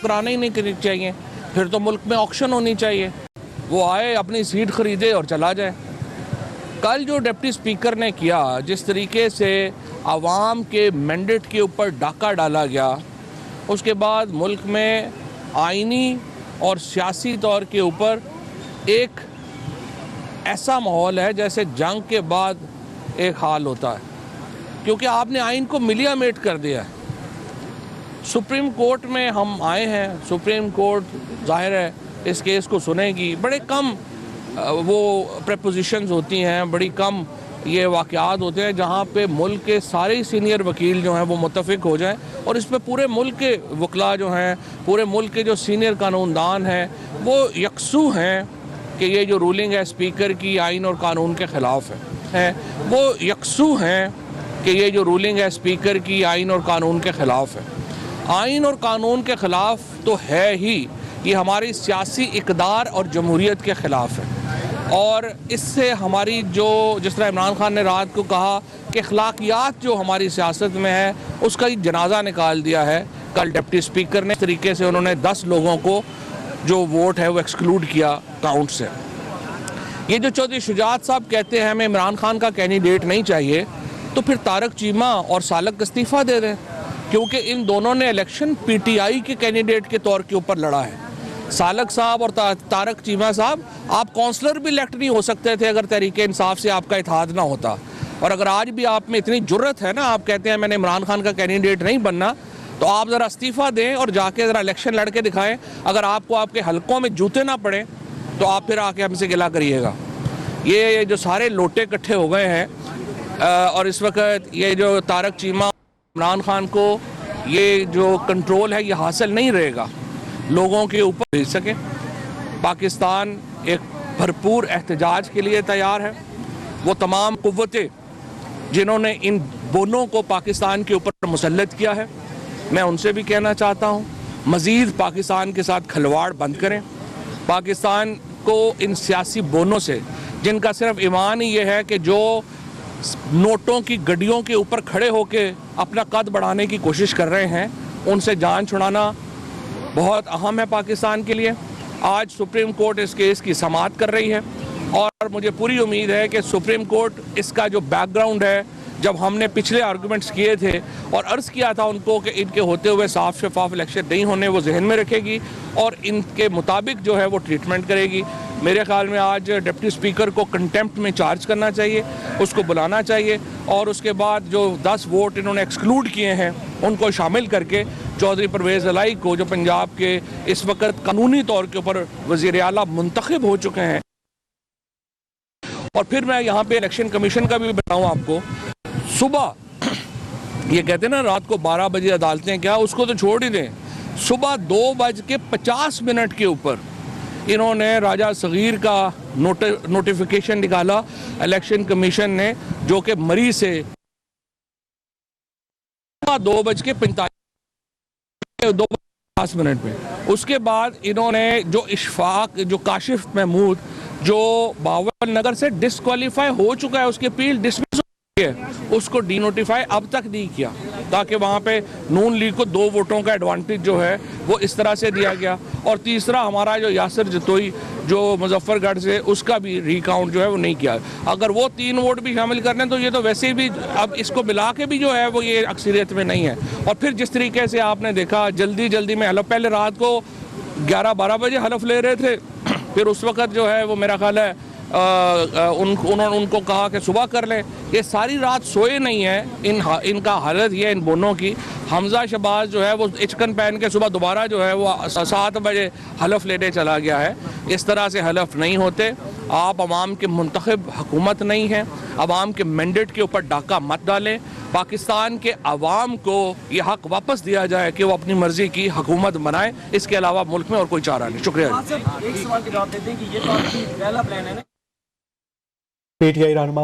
कराने ही नहीं चाहिए, फिर तो मुल्क में ऑक्शन होनी चाहिए। वो आए, अपनी सीट खरीदे और चला जाए। कल जो डिप्टी स्पीकर ने किया, जिस तरीके से आवाम के मैंडेट के ऊपर डाका डाला गया, उसके बाद मुल्क में आईनी और सियासी तौर के ऊपर एक ऐसा माहौल है जैसे जंग के बाद एक हाल होता है, क्योंकि आपने आइन को मिलियामेट कर दिया है। सुप्रीम कोर्ट में हम आए हैं, सुप्रीम कोर्ट जाहिर है इस केस को सुनेगी। बड़े कम वो प्रपोजिशंस होती हैं, बड़ी कम ये वाक़यात होते हैं जहाँ पे मुल्क के सारे सीनियर वकील जो हैं वो मुत्तफ़िक हो जाएं और इस पे पूरे मुल्क के वकला जो हैं, पूरे मुल्क के जो सीनियर कानूनदान हैं वो यकसू हैं कि ये जो रूलिंग है स्पीकर की आइन और कानून के ख़िलाफ़ है। वो यकसू हैं कि ये जो रूलिंग है स्पीकर की आइन और कानून के ख़िलाफ़ है। आइन और कानून के ख़िलाफ़ तो है ही, ये हमारी सियासी इक़दार और जमहूरियत के ख़िलाफ़ है। और इससे हमारी जो, जिस तरह इमरान खान ने रात को कहा कि अखलाकियात जो हमारी सियासत में है उसका एक जनाजा निकाल दिया है। कल डिप्टी स्पीकर ने इस तरीके से उन्होंने 10 लोगों को जो वोट है वो एक्सक्लूड किया काउंट से। ये जो चौधरी शुजात साहब कहते हैं हमें इमरान खान का कैंडिडेट नहीं चाहिए, तो फिर तारक चीमा और सालक इस्तीफ़ा दे दें, क्योंकि इन दोनों ने इलेक्शन PTI के कैंडिडेट के तौर के ऊपर लड़ा है। सालक साहब और तारक चीमा साहब, आप काउंसलर भी इलेक्ट नहीं हो सकते थे अगर तहरीक इंसाफ से आपका इत्तेहाद ना होता। और अगर आज भी आप में इतनी जुर्रत है ना, आप कहते हैं मैंने इमरान खान का कैंडिडेट नहीं बनना, तो आप ज़रा इस्तीफ़ा दें और जाके ज़रा इलेक्शन लड़ के दिखाएं। अगर आपको आपके हलकों में जूते ना पड़े तो आप फिर आके हमसे गिला करिएगा। ये जो सारे लोटे इकट्ठे हो गए हैं और इस वक्त ये जो तारक चीमा, इमरान खान को ये जो कंट्रोल है ये हासिल नहीं रहेगा, लोगों के ऊपर भेज सके। पाकिस्तान एक भरपूर एहतजाज के लिए तैयार है। वो तमाम कुव्वतें जिन्होंने इन बोनों को पाकिस्तान के ऊपर मुसल्लत किया है, मैं उनसे भी कहना चाहता हूँ मज़ीद पाकिस्तान के साथ खलवाड़ बंद करें। पाकिस्तान को इन सियासी बोनों से, जिनका सिर्फ ईमान ही ये है कि जो नोटों की गड्डियों के ऊपर खड़े होकर अपना कद बढ़ाने की कोशिश कर रहे हैं, उनसे जान छुड़ाना बहुत अहम है पाकिस्तान के लिए। आज सुप्रीम कोर्ट इस केस की समाअत कर रही है और मुझे पूरी उम्मीद है कि सुप्रीम कोर्ट इसका जो बैकग्राउंड है, जब हमने पिछले आर्गूमेंट्स किए थे और अर्ज़ किया था उनको कि इनके होते हुए साफ शफाफ इलेक्शन नहीं होने, वो जहन में रखेगी और इनके मुताबिक जो है वो ट्रीटमेंट करेगी। मेरे ख्याल में आज डिप्टी स्पीकर को कंटेम्प्ट में चार्ज करना चाहिए, उसको बुलाना चाहिए और उसके बाद जो 10 वोट इन्होंने एक्सक्लूड किए हैं उनको शामिल करके चौधरी परवेज़ इलाही को, जो पंजाब के इस वक्त कानूनी तौर के ऊपर वज़ीर आला मुंतखब हो चुके हैं। और फिर मैं यहाँ पे इलेक्शन कमीशन का भी बताऊँ आपको, सुबह ये कहते हैं ना रात को 12 बजे अदालतें क्या, उसको तो छोड़ ही दें, सुबह 2:50 के ऊपर इन्होंने राजा सगीर का नोटिफिकेशन निकाला इलेक्शन कमीशन ने, जो कि मरी से 2:45 पे। उसके बाद इन्होंने जो इशफाक, जो काशिफ महमूद जो बावल नगर से डिस्क्वालीफाई हो चुका है, उसकी अपील डिसमिस है, उसको डीनोटिफाई अब तक नहीं किया, ताकि वहाँ पे नून लीग को 2 वोटों का एडवांटेज जो है वो इस तरह से दिया गया। और तीसरा हमारा जो यासिर जतोई जो मुजफ्फरगढ़ से, उसका भी रिकाउंट जो है वो नहीं किया। अगर वो 3 वोट भी शामिल कर लें तो ये तो वैसे भी अब इसको मिला के भी जो है वो ये अक्सरियत में नहीं है। और फिर जिस तरीके से आपने देखा जल्दी में हलफ, पहले रात को 11-12 बजे हलफ ले रहे थे, फिर उस वक्त जो है वो मेरा ख्याल है उन्होंने उनको कहा कि सुबह कर लें। ये सारी रात सोए नहीं है। इनका हालत ये, इन बोनों की, हमजा शबाज जो है वो इचकन पहन के सुबह दोबारा जो है वो 7 बजे हलफ लेने चला गया है। इस तरह से हलफ नहीं होते। आप अवाम के मुंतखब हुकूमत नहीं हैं, अवाम के मैंडेट के ऊपर डाका मत डालें। पाकिस्तान के अवाम को ये हक वापस दिया जाए कि वो अपनी मर्जी की हुकूमत बनाए, इसके अलावा मुल्क में और कोई चारा नहीं। शुक्रिया। PTI रहनुमा